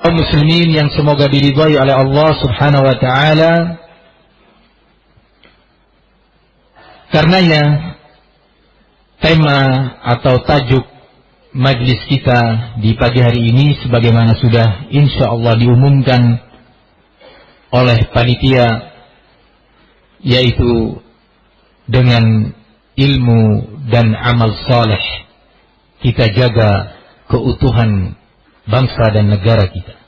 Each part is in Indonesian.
kaum muslimin yang semoga diridhai oleh Allah Subhanahu wa taala. Karenanya tema atau tajuk majlis kita di pagi hari ini sebagaimana sudah insyaallah diumumkan oleh panitia, yaitu dengan ilmu dan amal saleh kita jaga keutuhan bangsa dan negara kita.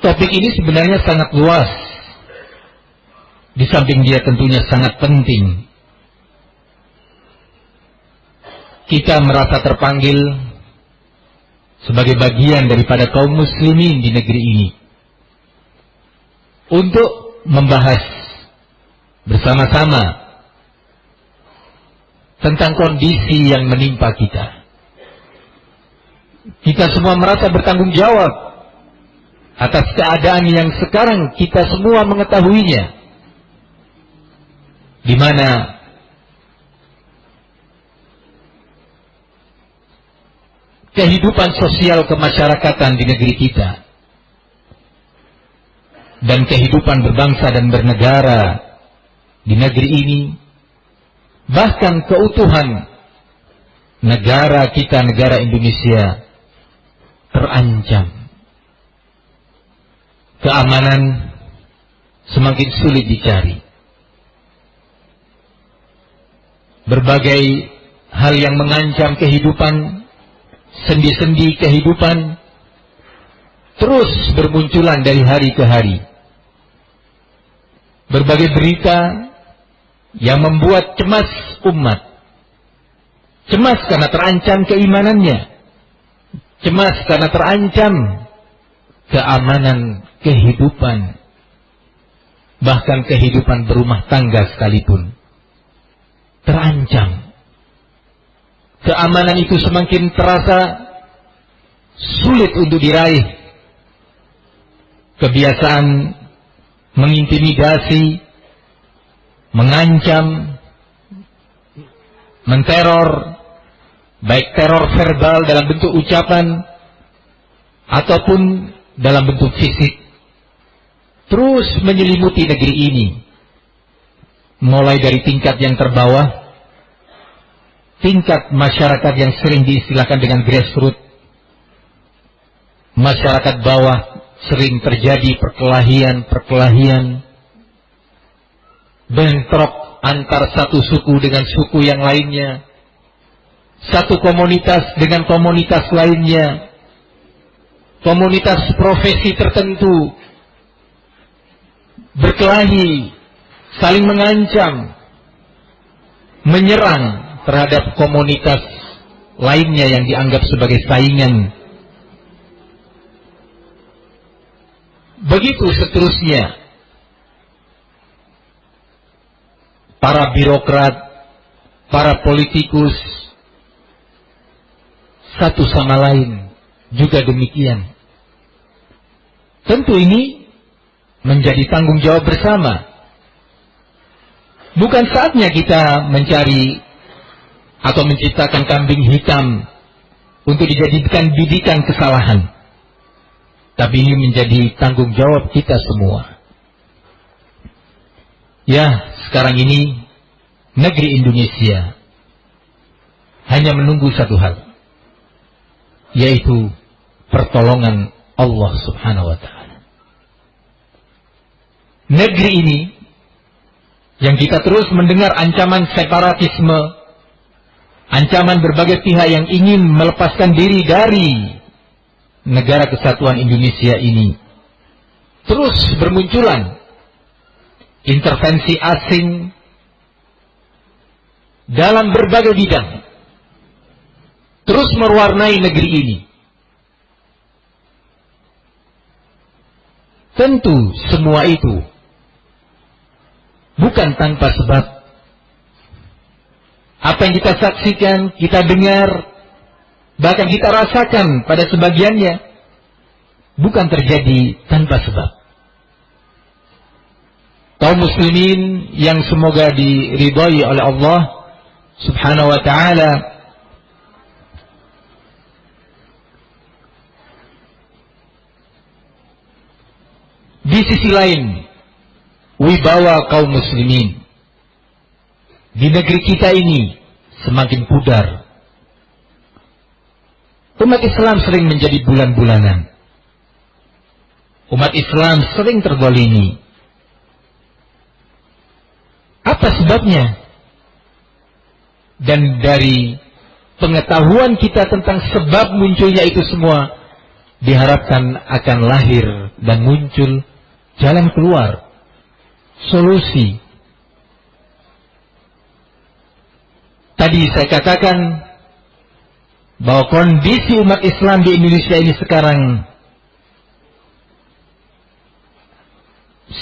Topik ini sebenarnya sangat luas. Di samping dia tentunya sangat penting, kita merasa terpanggil sebagai bagian daripada kaum muslimin di negeri ini untuk membahas bersama-sama tentang kondisi yang menimpa kita. Kita semua merasa bertanggung jawab atas keadaan yang sekarang kita semua mengetahuinya, di mana kehidupan sosial kemasyarakatan di negeri kita dan kehidupan berbangsa dan bernegara di negeri ini, bahkan keutuhan negara kita, negara Indonesia, terancam. Keamanan semakin sulit dicari. Berbagai hal yang mengancam kehidupan, sendi-sendi kehidupan, terus bermunculan dari hari ke hari. Berbagai berita yang membuat cemas umat. Cemas karena terancam keimanannya. Cemas karena terancam keamanan kehidupan. Bahkan kehidupan berumah tangga sekalipun terancam. Keamanan itu semakin terasa sulit untuk diraih. Kebiasaan mengintimidasi, mengancam, menteror, baik teror verbal dalam bentuk ucapan ataupun dalam bentuk fisik, terus menyelimuti negeri ini. Mulai dari tingkat yang terbawah, tingkat masyarakat yang sering diistilahkan dengan grassroots, masyarakat bawah sering terjadi perkelahian, bentrok antar satu suku dengan suku yang lainnya, satu komunitas dengan komunitas lainnya, komunitas profesi tertentu berkelahi, saling mengancam, menyerang terhadap komunitas lainnya yang dianggap sebagai saingan. Begitu seterusnya. Para birokrat, para politikus, satu sama lain juga demikian. Tentu ini menjadi tanggung jawab bersama. Bukan saatnya kita mencari atau menciptakan kambing hitam untuk dijadikan bidikan kesalahan. Tapi ini menjadi tanggung jawab kita semua. Ya, sekarang ini negeri Indonesia hanya menunggu satu hal, yaitu pertolongan Allah Subhanahu wa ta'ala. Negeri ini yang kita terus mendengar ancaman separatisme, ancaman berbagai pihak yang ingin melepaskan diri dari negara kesatuan Indonesia ini, terus bermunculan intervensi asing dalam berbagai bidang, terus mewarnai negeri ini. Tentu semua itu bukan tanpa sebab. Apa yang kita saksikan, kita dengar, bahkan kita rasakan pada sebagiannya, bukan terjadi tanpa sebab. Kaum muslimin yang semoga diridhai oleh Allah Subhanahu wa ta'ala, Di sisi lain, wibawa kaum muslimin di negeri kita ini semakin pudar. Umat Islam sering menjadi bulan-bulanan. Umat Islam sering terzalimi. Apa sebabnya? Dan dari pengetahuan kita tentang sebab munculnya itu semua, diharapkan akan lahir dan muncul jalan keluar, solusi. Tadi saya katakan bahwa kondisi umat Islam di Indonesia ini sekarang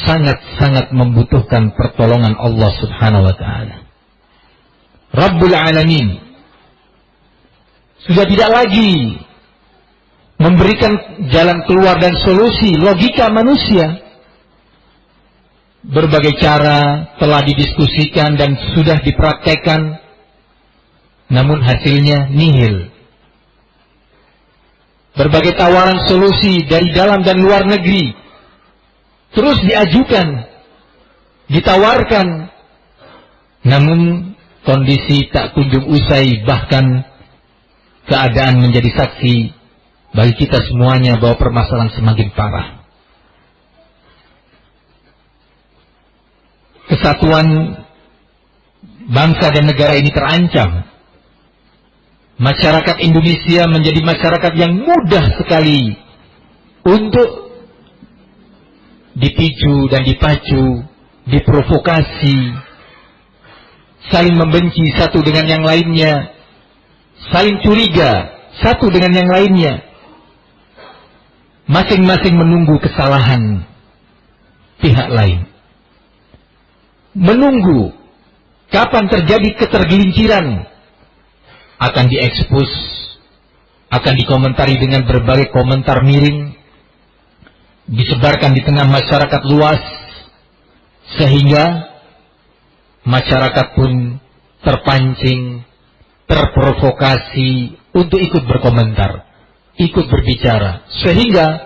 sangat-sangat membutuhkan pertolongan Allah Subhanahu wa Ta'ala. Rabbul Alamin sudah tidak lagi memberikan jalan keluar dan solusi logika manusia. Berbagai cara telah didiskusikan dan sudah dipraktekkan, namun hasilnya nihil. Berbagai tawaran solusi dari dalam dan luar negeri terus diajukan, ditawarkan, namun kondisi tak kunjung usai, bahkan keadaan menjadi saksi bagi kita semuanya bahwa permasalahan semakin parah. Kesatuan bangsa dan negara ini terancam. Masyarakat Indonesia menjadi masyarakat yang mudah sekali untuk dipicu dan dipacu, diprovokasi, saling membenci satu dengan yang lainnya, saling curiga satu dengan yang lainnya, masing-masing menunggu kesalahan pihak lain, menunggu kapan terjadi ketergelinciran, akan diekspos, akan dikomentari dengan berbagai komentar miring, disebarkan di tengah masyarakat luas, sehingga masyarakat pun terpancing, terprovokasi untuk ikut berkomentar, ikut berbicara, sehingga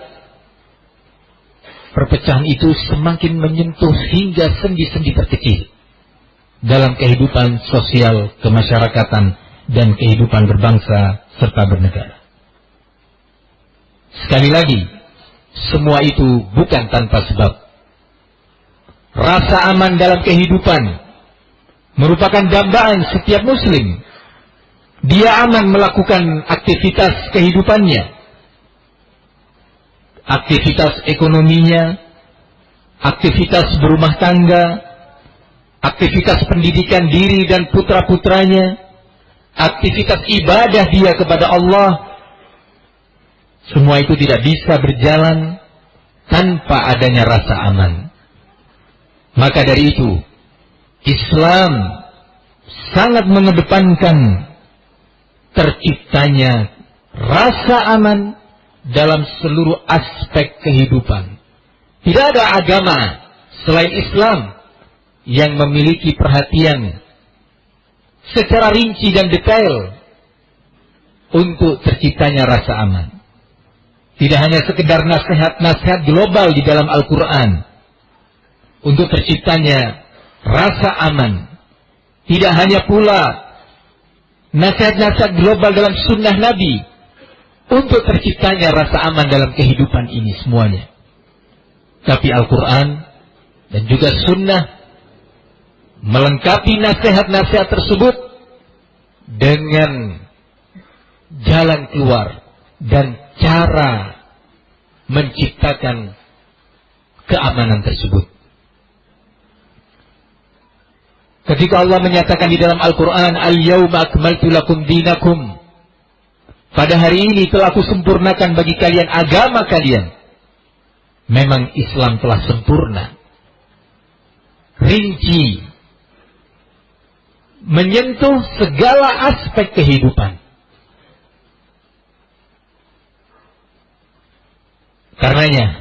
perpecahan itu semakin menyentuh hingga sendi-sendi terkecil dalam kehidupan sosial kemasyarakatan dan kehidupan berbangsa serta bernegara. Sekali lagi, semua itu bukan tanpa sebab. Rasa aman dalam kehidupan merupakan dambaan setiap muslim. Dia aman melakukan aktivitas kehidupannya, aktivitas ekonominya, aktivitas berumah tangga, aktivitas pendidikan diri dan putra-putranya, aktivitas ibadah dia kepada Allah. Semua itu tidak bisa berjalan tanpa adanya rasa aman. Maka dari itu, Islam sangat mengedepankan terciptanya rasa aman dalam seluruh aspek kehidupan. Tidak ada agama selain Islam yang memiliki perhatian secara rinci dan detail untuk terciptanya rasa aman. Tidak hanya sekedar nasihat-nasihat global di dalam Al-Quran untuk terciptanya rasa aman. Tidak hanya pula nasihat-nasihat global dalam sunnah Nabi untuk terciptanya rasa aman dalam kehidupan ini semuanya. Tapi Al-Quran dan juga sunnah melengkapi nasihat-nasihat tersebut dengan jalan keluar dan cara menciptakan keamanan tersebut. Ketika Allah menyatakan di dalam Al-Quran, Al-yawma akmaltu lakum dinakum, pada hari ini telah aku sempurnakan bagi kalian agama kalian. Memang Islam telah sempurna, rinci, menyentuh segala aspek kehidupan. Karenanya,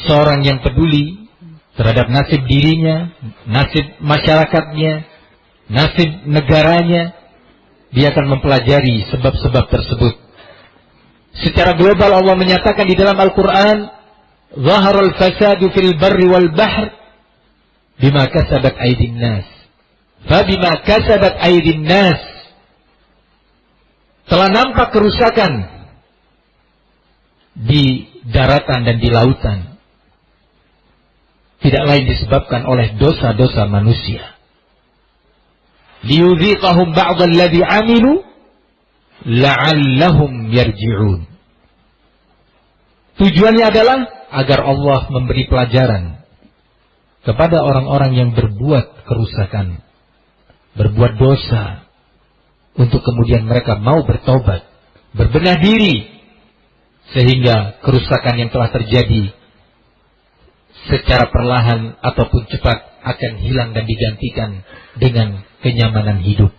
seorang yang peduli terhadap nasib dirinya, nasib masyarakatnya, nasib negaranya, dia akan mempelajari sebab-sebab tersebut. Secara global Allah menyatakan di dalam Al-Quran, Zaharul fasadu fil barri wal bahr bima kasabat aydin nas. Fabima kasabat aydin nas. Telah nampak kerusakan di daratan dan di lautan. Tidak lain disebabkan oleh dosa-dosa manusia. Liyudhiqahum ba'dal ladzi 'amilu la'allahum yarji'un. Tujuannya adalah agar Allah memberi pelajaran kepada orang-orang yang berbuat kerusakan, berbuat dosa, untuk kemudian mereka mau bertobat, berbenah diri, sehingga kerusakan yang telah terjadi secara perlahan ataupun cepat akan hilang dan digantikan dengan kenyamanan hidup.